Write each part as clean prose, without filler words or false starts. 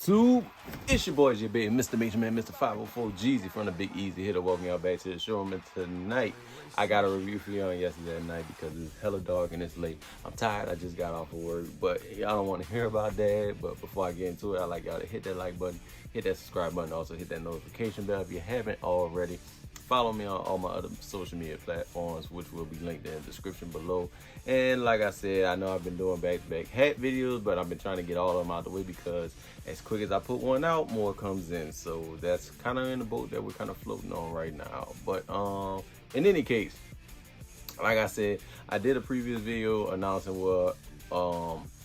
YouTube? It's your boy, your big Mr. Major Man, Mr. 504 Jeezy from the Big Easy Hitter. Welcome y'all back to the showroom. And tonight, I got a review for y'all yesterday night because it's hella dark and it's late. I'm tired, I just got off of work, but y'all don't want to hear about that. But before I get into it, I'd like y'all to hit that like button, hit that subscribe button, also hit that notification bell if you haven't already. Follow me on all my other social media platforms, which will be linked in the description below. And like I said, I know I've been doing back-to-back hat videos, but I've been trying to get all of them out the way because as quick as I put one out, more comes in. So that's kind of in the boat that we're kind of floating on right now. But in any case, like I said, I did a previous video announcing what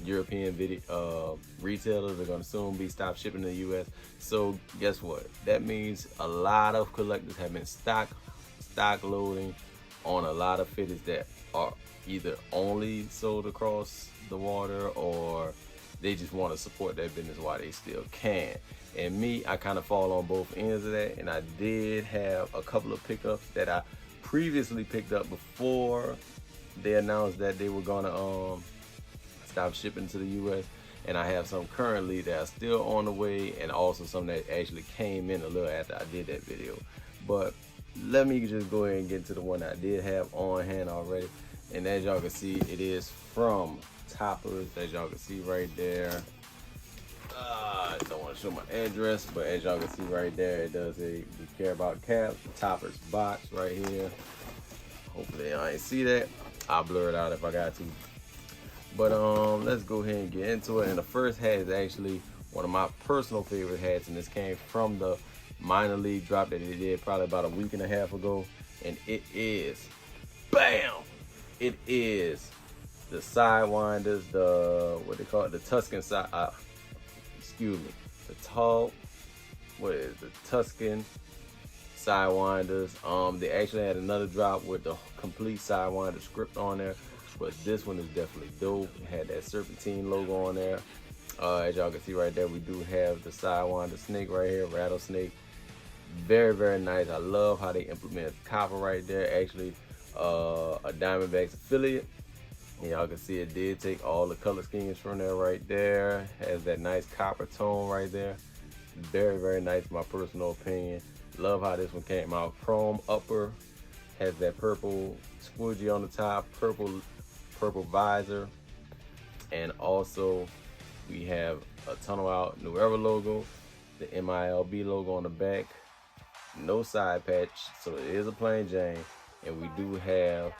European video retailers are going to soon be stopped shipping to the US. So guess what? That means a lot of collectors have been stock loading on a lot of fitteds that are either only sold across the water or they just want to support their business while they still can. And me, I kind of fall on both ends of that, and I did have a couple of pickups that I previously picked up before they announced that they were gonna stop shipping to the US, and I have some currently that are still on the way, and also some that actually came in a little after I did that video. But let me just go ahead and get to the one I did have on hand already. And as y'all can see, it is from Topperz, as y'all can see right there. I don't want to show my address, but as y'all can see right there, it does a "We Care About" cap, Topperz box right here. Hopefully y'all ain't see that. I'll blur it out if I got to. But let's go ahead and get into it. And the first hat is actually one of my personal favorite hats, and this came from the minor league drop that they did probably about a week and a half ago. And it is, bam! It is the Sidewinders, the what they call it, the Tuscan side. Excuse me, the Tuscan Sidewinders. They actually had another drop with the complete Sidewinder script on there, but this one is definitely dope. It had that serpentine logo on there. As y'all can see right there, we do have the Sidewinder snake right here, rattlesnake. Very, very nice. I love how they implemented copper right there. Actually, a Diamondbacks affiliate. And y'all can see it did take all the color schemes from there right there. Has that nice copper tone right there. Very, very nice in my personal opinion. Love how this one came out. Chrome upper, has that purple squidgy on the top, purple visor, and also we have a Tunnel Out New Era logo, the MILB logo on the back, no side patch, so it is a plain Jane, and we do have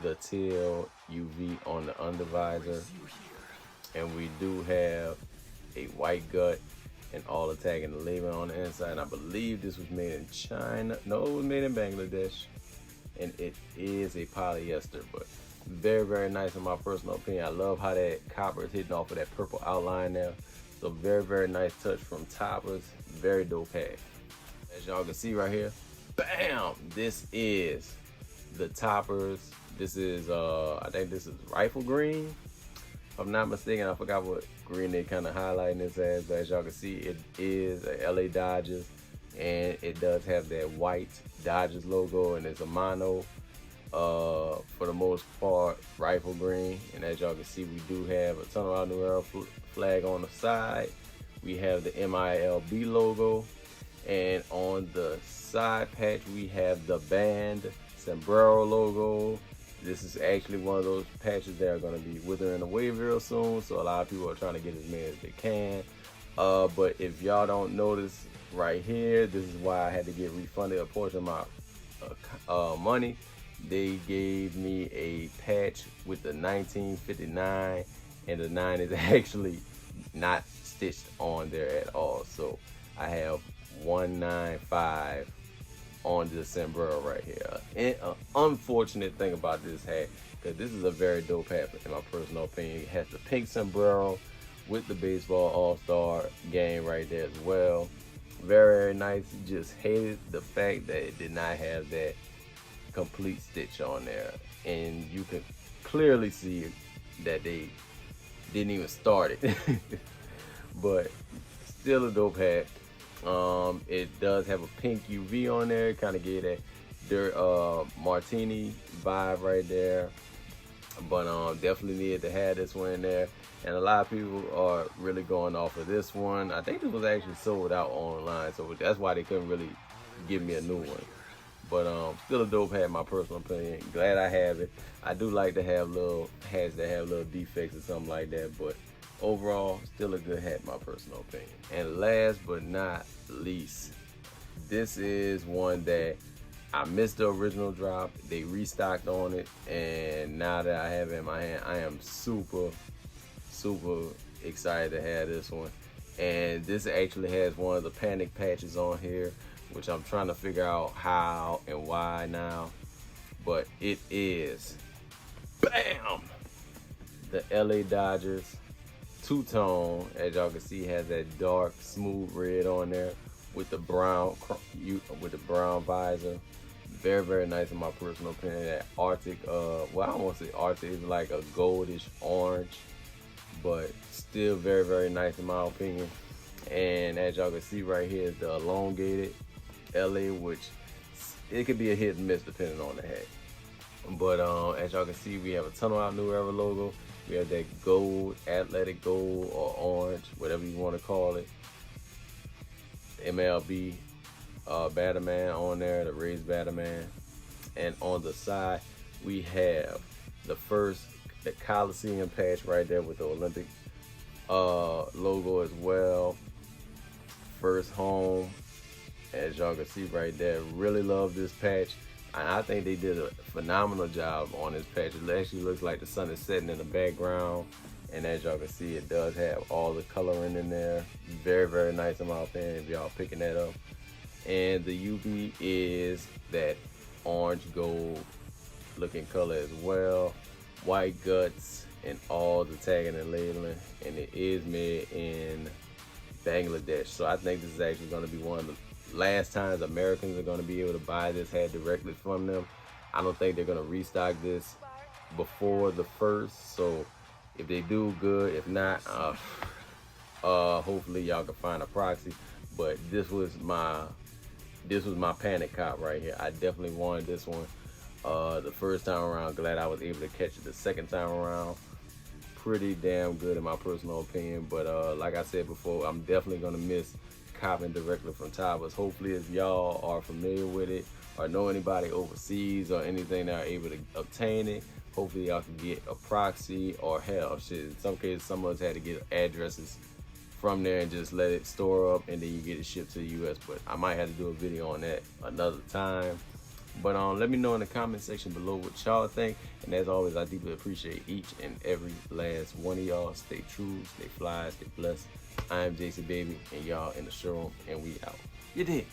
the teal UV on the under visor, and we do have a white gut and all the tag and the label on the inside. And I believe this was made in China. No, it was made in Bangladesh, and it is a polyester, but very, very nice in my personal opinion. I love how that copper is hitting off of that purple outline there. So very, very nice touch from Topperz. Very dope hat. As y'all can see right here, bam! This is the Topperz. This is I think this is rifle green, if I'm not mistaken. I forgot what green they kind of highlighting this as, but as y'all can see, it is a LA Dodgers, and it does have that white Dodgers logo, and it's a mono for the most part rifle green. And as y'all can see, we do have a Tunnel Out New Era flag on the side. We have the MILB logo, and on the side patch we have the band sombrero logo. This is actually one of those patches that are going to be withering away real soon, so a lot of people are trying to get as many as they can. But if y'all don't notice right here, this is why I had to get refunded a portion of my money. They gave me a patch with the 1959, and the 9 is actually not stitched on there at all. So I have 195 on the sombrero right here. And an unfortunate thing about this hat, because this is a very dope hat in my personal opinion. It has the pink sombrero with the baseball all-star game right there as well. Very, very nice. Just hated the fact that it did not have that complete stitch on there, and you can clearly see that they didn't even start it. But still a dope hat. It does have a pink UV on there, kind of get that dirt martini vibe right there. But definitely needed to have this one in there. And a lot of people are really going off of this one. I think this was actually sold out online, so that's why they couldn't really give me a new one. But still a dope hat, in my personal opinion. Glad I have it. I do like to have little hats that have little defects or something like that, but overall, still a good hat, in my personal opinion. And last but not least, this is one that I missed the original drop. They restocked on it, and now that I have it in my hand, I am super excited to have this one. And this actually has one of the panic patches on here, which I'm trying to figure out how and why now. But it is, bam, the LA Dodgers two-tone. As y'all can see, has that dark smooth red on there with the brown visor. Very nice in my personal opinion. That Arctic, well, I don't want to say Arctic, it's like a goldish orange, but still very nice in my opinion. And as y'all can see right here is the elongated LA, which it could be a hit and miss depending on the hat. But as y'all can see, we have a Tunnel Out New Era logo. We have that gold, athletic gold or orange, whatever you want to call it. MLB Batterman on there, the raised Batterman. And on the side, we have the Coliseum patch right there with the Olympic logo as well. First home, as y'all can see right there. Really love this patch. And I think they did a phenomenal job on this patch. It actually looks like the sun is setting in the background. And as y'all can see, it does have all the coloring in there. Very nice in my opinion, if y'all picking that up. And the UV is that orange gold looking color as well. White guts and all the tagging and labeling. And it is made in Bangladesh. So I think this is actually going to be one of the last times Americans are going to be able to buy this hat directly from them. I don't think they're going to restock this before the first. So if they do, good. If not, hopefully y'all can find a proxy. But this was my panic cop right here. I definitely wanted this one the first time around. Glad I was able to catch it the second time around. Pretty damn good in my personal opinion. But like I said before, I'm definitely gonna miss copping directly from Topperz. Hopefully, if y'all are familiar with it or know anybody overseas or anything that are able to obtain it, hopefully y'all can get a proxy, or hell, shit, in some cases, some of us had to get addresses from there and just let it store up, and then you get it shipped to the US. But I might have to do a video on that another time. But let me know in the comment section below what y'all think. And as always, I deeply appreciate each and every last one of y'all. Stay true, stay fly, stay blessed. I am Jason Baby, and y'all in the showroom, and we out. You did.